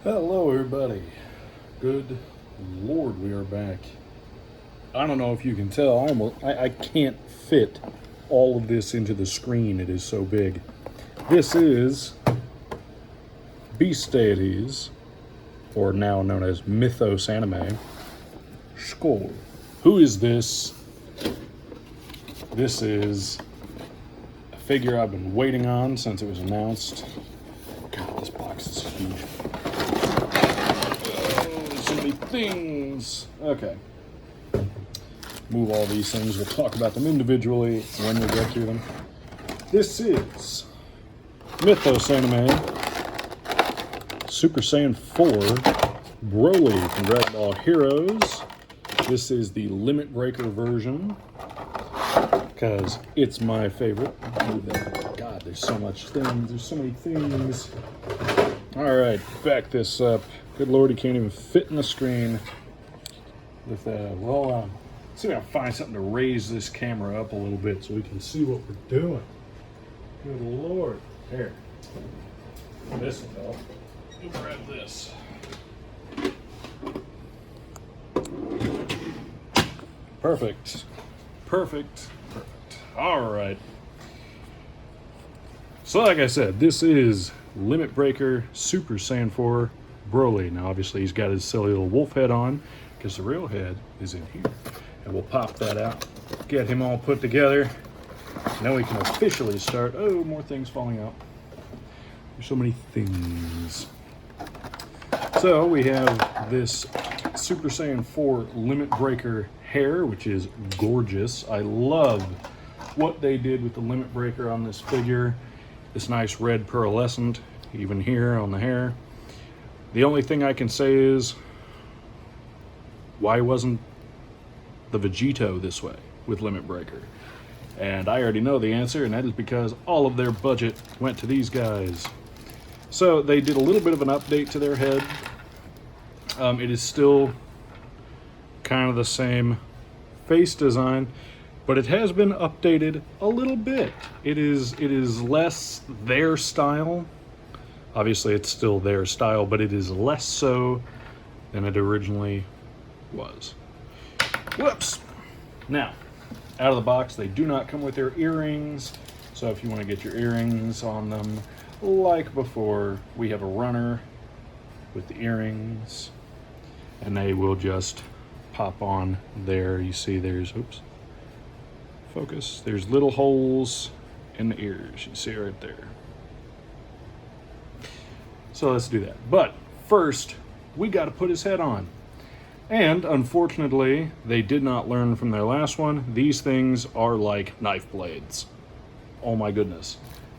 Hello, everybody. Good Lord, we are back. I don't know if you can tell, I can't fit all of this into the screen. It is so big. This is Beast Deities, or now known as Mythos anime, Skoll. Who is this? This is a figure I've been waiting on since it was announced. God, this box is huge. So many things. Okay. Move all these things. We'll talk about them individually when we get to them. This is Mythos anime, Super Saiyan 4, Broly from Dragon Ball Heroes. This is the Limit Breaker version, because it's my favorite. God, there's so much things. There's so many things. Alright, back this up. Good Lord, he can't even fit in the screen. With see if I can find something to raise this camera up a little bit so we can see what we're doing. Good Lord. Here. This will help. We'll grab this. Perfect. Perfect. Perfect. Alright. So like I said, this is Limit Breaker Super Saiyan 4 Broly. Now obviously he's got his silly little wolf head on, because the real head is in here. And we'll pop that out, get him all put together. Now we can officially start. Oh, more things falling out. There's so many things. So we have this Super Saiyan 4 Limit Breaker hair, which is gorgeous. I love what they did with the Limit Breaker on this figure. This nice red pearlescent, even here on the hair. The only thing I can say is, why wasn't the Vegito this way with Limit Breaker? And I already know the answer, and that is because all of their budget went to these guys. So they did a little bit of an update to their head. It is still kind of the same face design, but it has been updated a little bit. It is less their style. Obviously it's still their style, but it is less so than it originally was. Whoops! Now, out of the box, they do not come with their earrings, so if you want to get your earrings on them, like before, we have a runner with the earrings, and they will just pop on there. You see there's, oops, focus, there's little holes in the ears. You see it right there. So let's do that. But first, we got to put his head on. And unfortunately, they did not learn from their last one. These things are like knife blades. Oh my goodness.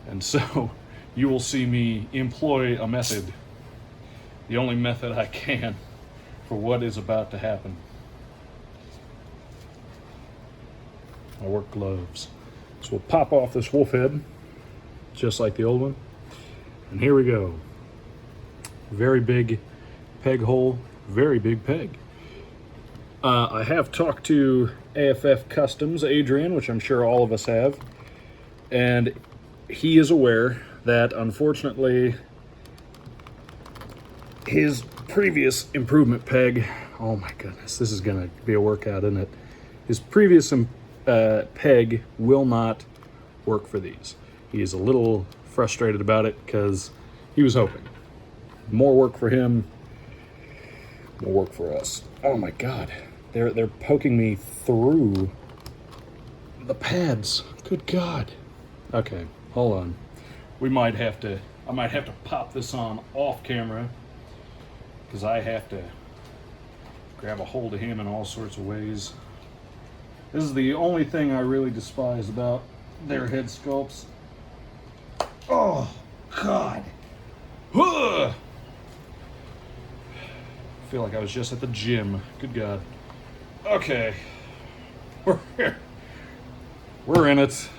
And so you will see me employ a method, the only method I can, for what is about to happen. I work gloves. So we'll pop off this wolf head, just like the old one. And here we go. Very big peg hole, very big peg. I have talked to AFF Customs, Adrian, which I'm sure all of us have, and he is aware that unfortunately his previous improvement peg, oh my goodness, this is going to be a workout, isn't it? His previous peg will not work for these. He is a little frustrated about it because he was hoping. More work for him, more work for us. Oh my God. They're poking me through the pads. Good God. Okay, hold on. I might have to pop this on off camera, because I have to grab a hold of him in all sorts of ways. This is the only thing I really despise about their head sculpts. Oh, God. Ugh. I feel like I was just at the gym. Good God. Okay. We're in it.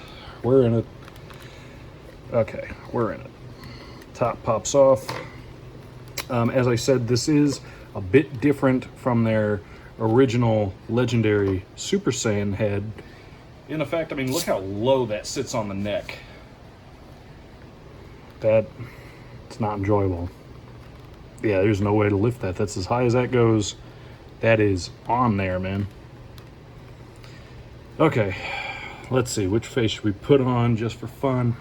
We're in it. Okay, we're in it. Top pops off. As I said, this is a bit different from their original legendary Super Saiyan head. In effect, I mean, look how low that sits on the neck. It's not enjoyable. Yeah, there's no way to lift that. That's as high as that goes. That is on there, man. Okay, let's see. Which face should we put on just for fun?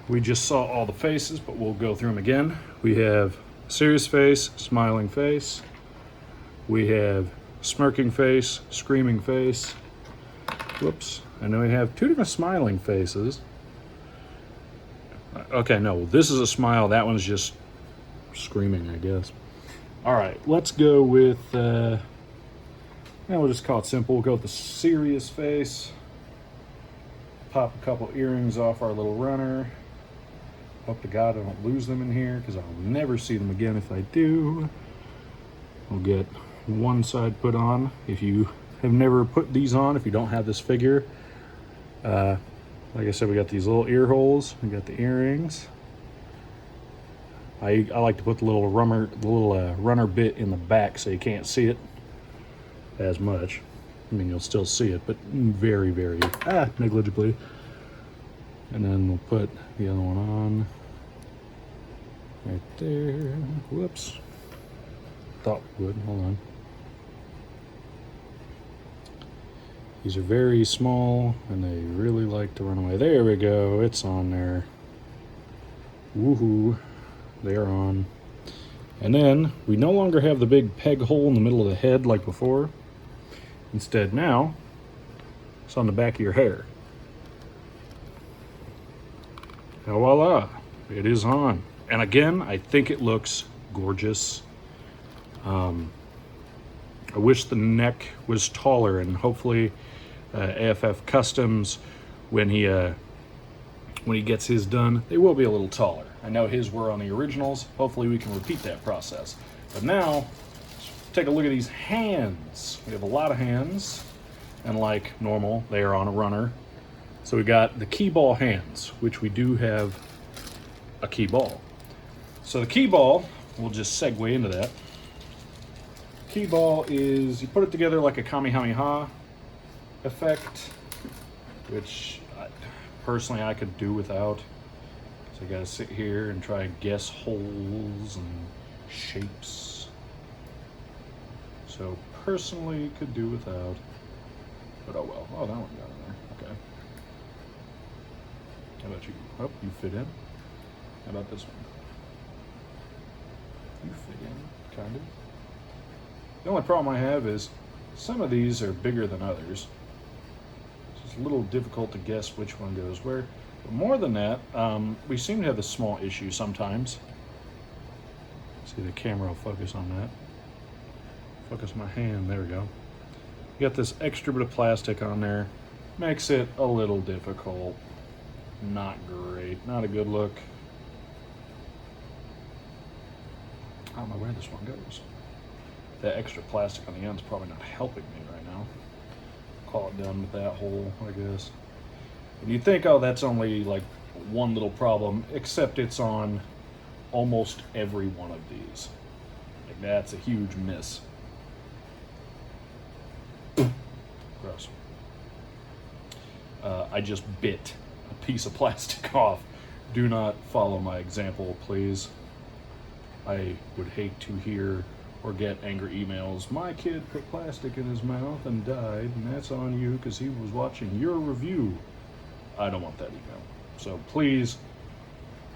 We just saw all the faces, but we'll go through them again. We have serious face, smiling face. We have smirking face, screaming face. Whoops. And then we have two different smiling faces. Okay, no, this is a smile. That one's just screaming, I guess. All right, let's go with, we'll just call it simple. We'll go with the serious face. Pop a couple earrings off our little runner. Hope to God I don't lose them in here, because I'll never see them again if I do. We'll get one side put on. If you have never put these on, if you don't have this figure, like I said, we got these little ear holes. We got the earrings. I like to put the little runner bit in the back so you can't see it as much. I mean, you'll still see it, but very, very negligibly. And then we'll put the other one on right there. Whoops. Thought we would. Hold on. These are very small, and they really like to run away. There we go. It's on there. Woohoo. They are on. And then we no longer have the big peg hole in the middle of the head like before. Instead now, it's on the back of your hair. And voila, it is on. And again, I think it looks gorgeous. I wish the neck was taller, and hopefully AFF Customs, when he gets his done, they will be a little taller. I know his were on the originals. Hopefully we can repeat that process. But now, take a look at these hands. We have a lot of hands, and like normal, they are on a runner. So we got the key ball hands, which we do have a key ball. So the key ball, we'll just segue into that. Key ball is, you put it together like a Kamehameha effect, which personally I could do without. So I gotta sit here and try and guess holes and shapes. So personally could do without, but oh well. Oh, that one got in there, okay. How about you? Oh, you fit in. How about this one? You fit in, kind of. The only problem I have is some of these are bigger than others. It's a little difficult to guess which one goes where. But more than that, we seem to have a small issue sometimes. See, the camera will focus on that. Focus my hand, there we go. You got this extra bit of plastic on there. Makes it a little difficult. Not great, not a good look. I don't know where this one goes. That extra plastic on the end is probably not helping me right now. Call it done with that hole, I guess. And you think, oh, that's only like one little problem, except it's on almost every one of these. Like, that's a huge miss. Gross. I just bit a piece of plastic off. Do not follow my example, please. I would hate to hear or get angry emails. My kid put plastic in his mouth and died, and that's on you because he was watching your review. I don't want that email. So please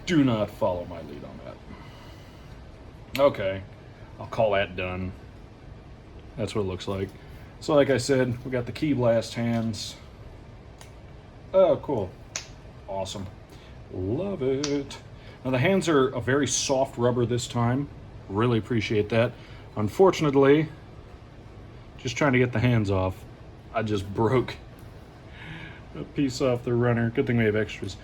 do not follow my lead on that. Okay, I'll call that done. That's what it looks like. So like I said, we got the key blast hands. Oh, cool. Awesome. Love it. Now the hands are a very soft rubber this time. Really appreciate that. Unfortunately, just trying to get the hands off, I just broke a piece off the runner. Good thing we have extras.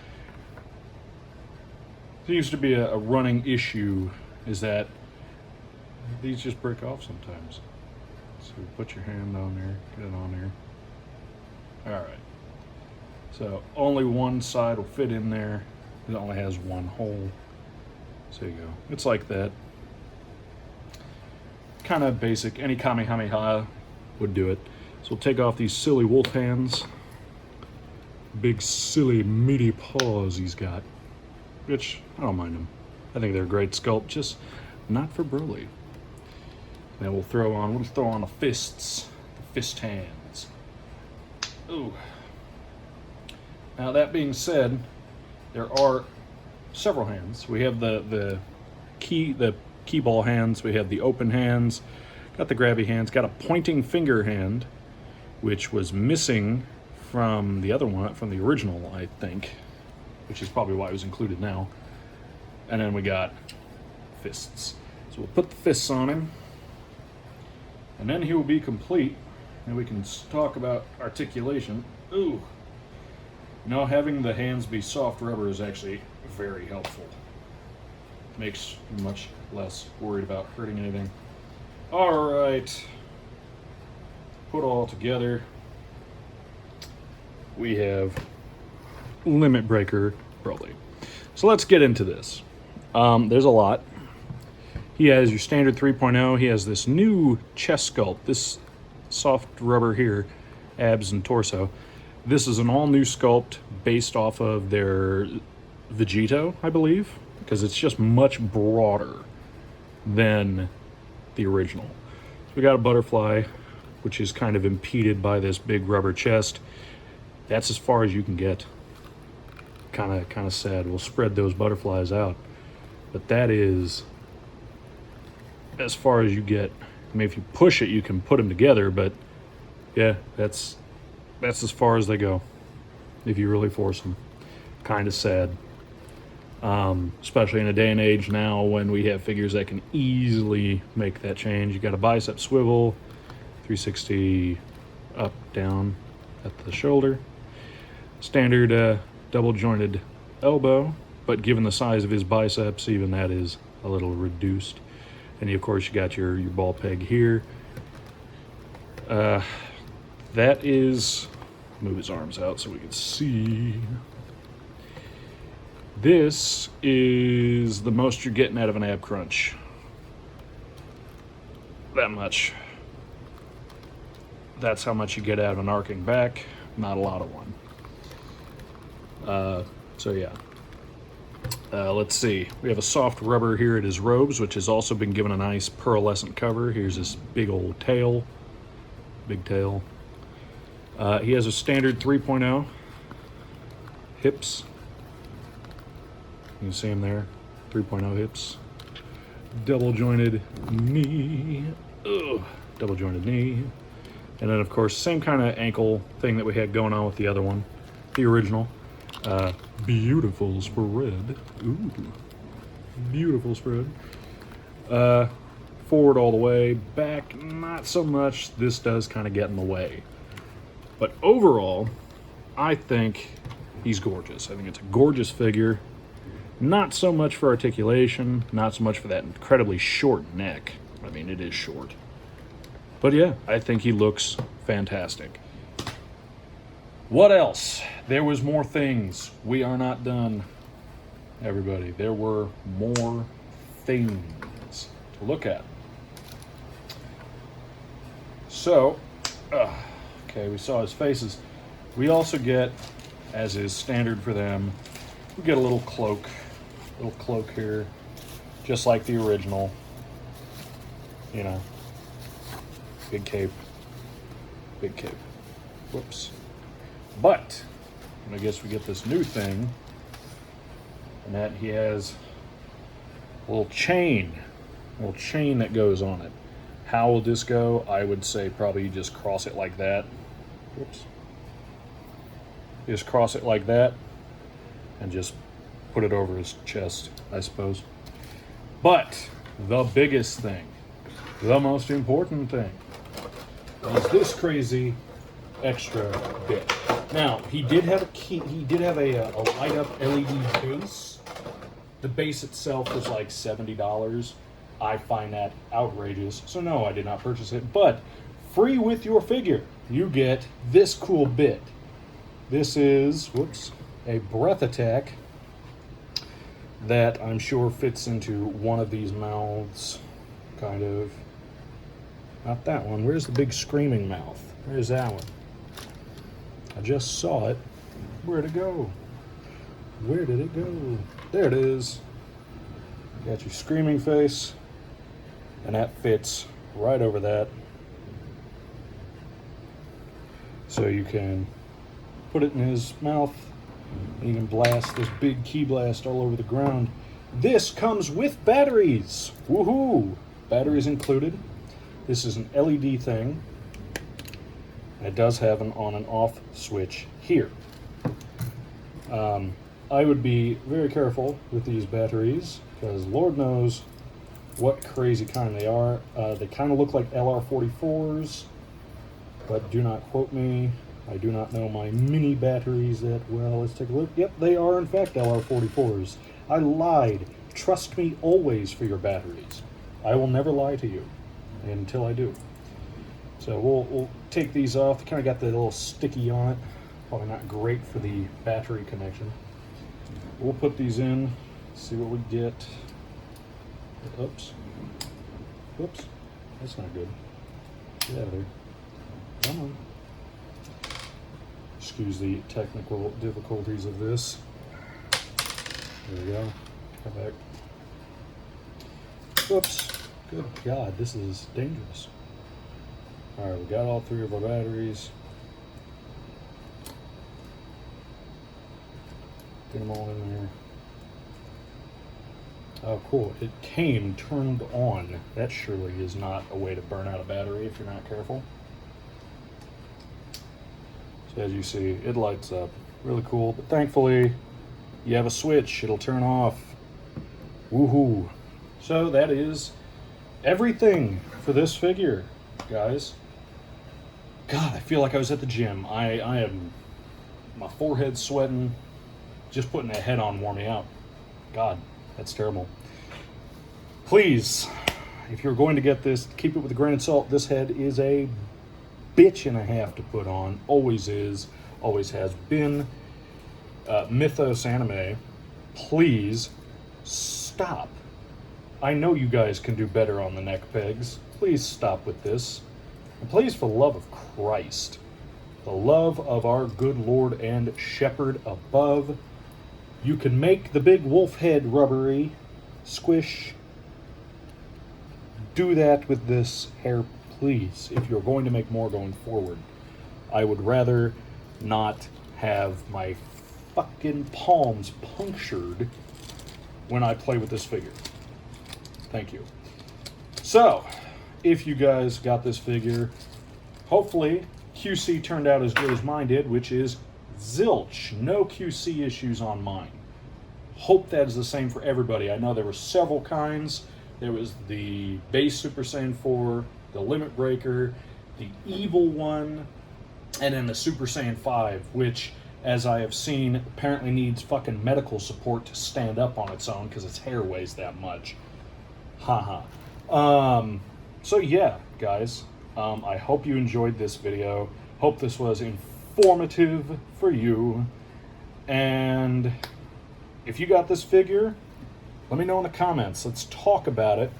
It used to be a running issue, is that these just break off sometimes. So put your hand on there, get it on there. All right. So only one side will fit in there. It only has one hole. So there you go. It's like that. Kind of basic. Any Kamehameha would do it. So we'll take off these silly wolf hands. Big, silly, meaty paws he's got. Which, I don't mind them. I think they're a great sculpt. Just not for Broly. Then we'll throw on the fists, the fist hands. Ooh. Now that being said, there are several hands. We have the key ball hands. We have the open hands. Got the grabby hands. Got a pointing finger hand, which was missing from the other one, from the original, I think, which is probably why it was included now. And then we got fists. So we'll put the fists on him, and then he will be complete, and we can talk about articulation. Ooh. No, having the hands be soft rubber is actually very helpful. Makes you much less worried about hurting anything. All right. Put all together. We have Limit Breaker Broly. So let's get into this. There's a lot. He has your standard 3.0. He has this new chest sculpt, this soft rubber here, abs and torso. This is an all-new sculpt based off of their Vegito, I believe, because it's just much broader than the original. So we got a butterfly, which is kind of impeded by this big rubber chest. That's as far as you can get. Kind of sad. We'll spread those butterflies out, but that is as far as you get. I mean, if you push it, you can put them together, but yeah, that's as far as they go if you really force them. Kind of sad, especially in a day and age now when we have figures that can easily make that change. You got a bicep swivel, 360 up, down at the shoulder, standard double jointed elbow, but given the size of his biceps, even that is a little reduced. And of course you got your ball peg here. That is, move his arms out so we can see. This is the most you're getting out of an ab crunch. That much. That's how much you get out of an arcing back. Not a lot of one. So yeah. Let's see. We have a soft rubber here at his robes, which has also been given a nice pearlescent cover. Here's this big old tail. Big tail. He has a standard 3.0 hips. You can see him there. 3.0 hips. Double jointed knee. Ugh. Double jointed knee. And then, of course, same kind of ankle thing that we had going on with the other one, the original. Beautiful spread. Ooh. Beautiful spread. Forward all the way. Back, not so much. This does kind of get in the way. But overall, I think he's gorgeous. I think it's a gorgeous figure. Not so much for articulation, not so much for that incredibly short neck. I mean, it is short. But yeah, I think he looks fantastic. What else? There was more things. We are not done, everybody. There were more things to look at. So, okay, we saw his faces. We also get, as is standard for them, we get a little cloak here, just like the original. You know, big cape. Whoops. But I guess we get this new thing, and that he has a little chain that goes on it. How will this go? I would say probably you just cross it like that. Whoops. Just cross it like that and just put it over his chest, I suppose. But the biggest thing, the most important thing, is this crazy extra bit. Now, he did have a light up LED base. The base itself was like $70. I find that outrageous. So no, I did not purchase it. But free with your figure, you get this cool bit. This is, a breath attack that I'm sure fits into one of these mouths, kind of. Not that one. Where's the big screaming mouth? Where's that one? I just saw it. Where'd it go? Where did it go? There it is. Got your screaming face. and that fits right over that. So you can put it in his mouth, and you can blast this big key blast all over the ground. This comes with batteries. Woohoo! Batteries included. This is an LED thing. It does have an on and off switch here. I would be very careful with these batteries because Lord knows what crazy kind they are. They kind of look like LR44s, but do not quote me. I do not know my mini batteries that well. Let's take a look. Yep, they are in fact LR44s. I lied. Trust me always for your batteries. I will never lie to you until I do. So we'll take these off. They kind of got the little sticky on it. Probably not great for the battery connection. We'll put these in, see what we get. Oops. Whoops. That's not good. Get out of there. Come on. Excuse the technical difficulties of this. There we go. Come back. Whoops. Good God, this is dangerous. Alright, we got all three of our batteries. Get them all in there. Oh, cool. It came turned on. That surely is not a way to burn out a battery if you're not careful. So as you see, it lights up. Really cool. But thankfully, you have a switch. It'll turn off. Woohoo. So that is everything for this figure, guys. God, I feel like I was at the gym. I am, my forehead's sweating. Just putting a head on wore me out. God, that's terrible. Please, if you're going to get this, keep it with a grain of salt. This head is a bitch and a half to put on. Always is. Always has been. Mythos anime. Please stop. I know you guys can do better on the neck pegs. Please stop with this. And please, for the love of Christ, the love of our good Lord and Shepherd above, you can make the big wolf head rubbery, squish. Do that with this hair, please, if you're going to make more going forward. I would rather not have my fucking palms punctured when I play with this figure. Thank you. So, if you guys got this figure, hopefully QC turned out as good as mine did, which is zilch. No QC issues on mine. Hope that is the same for everybody. I know there were several kinds. There was the base Super Saiyan 4, the Limit Breaker, the evil one, and then the Super Saiyan 5, which, as I have seen, apparently needs fucking medical support to stand up on its own because its hair weighs that much. Haha. So yeah, guys, I hope you enjoyed this video. Hope this was informative for you. And if you got this figure, let me know in the comments. Let's talk about it.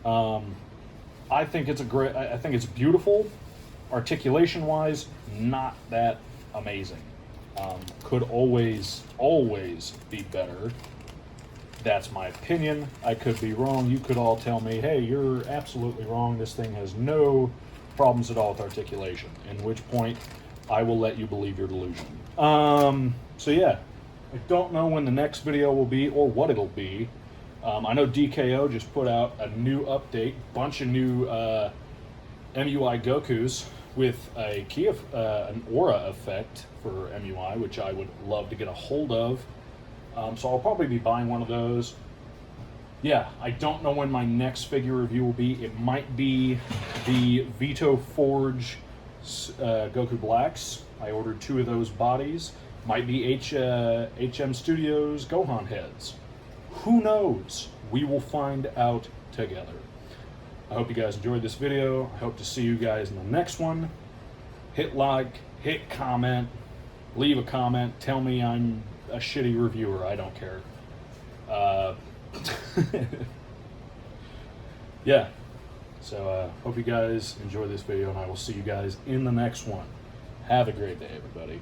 I think it's I think it's beautiful. Articulation-wise, not that amazing. Could always be better. That's my opinion. I could be wrong. You could all tell me, hey, you're absolutely wrong. This thing has no problems at all with articulation. In which point, I will let you believe your delusion. So yeah, I don't know when the next video will be or what it'll be. I know DKO just put out a new update, bunch of new MUI Gokus with a an aura effect for MUI, which I would love to get a hold of. So I'll probably be buying one of those. Yeah, I don't know when my next figure review will be. It might be the Vito Forge Goku Blacks. I ordered 2 of those bodies. Might be HM Studios Gohan heads. Who knows? We will find out together. I hope you guys enjoyed this video. I hope to see you guys in the next one. Hit like, hit comment, leave a comment. Tell me I'm a shitty reviewer. I don't care. Yeah. So hope you guys enjoy this video, and I will see you guys in the next one. Have a great day, everybody.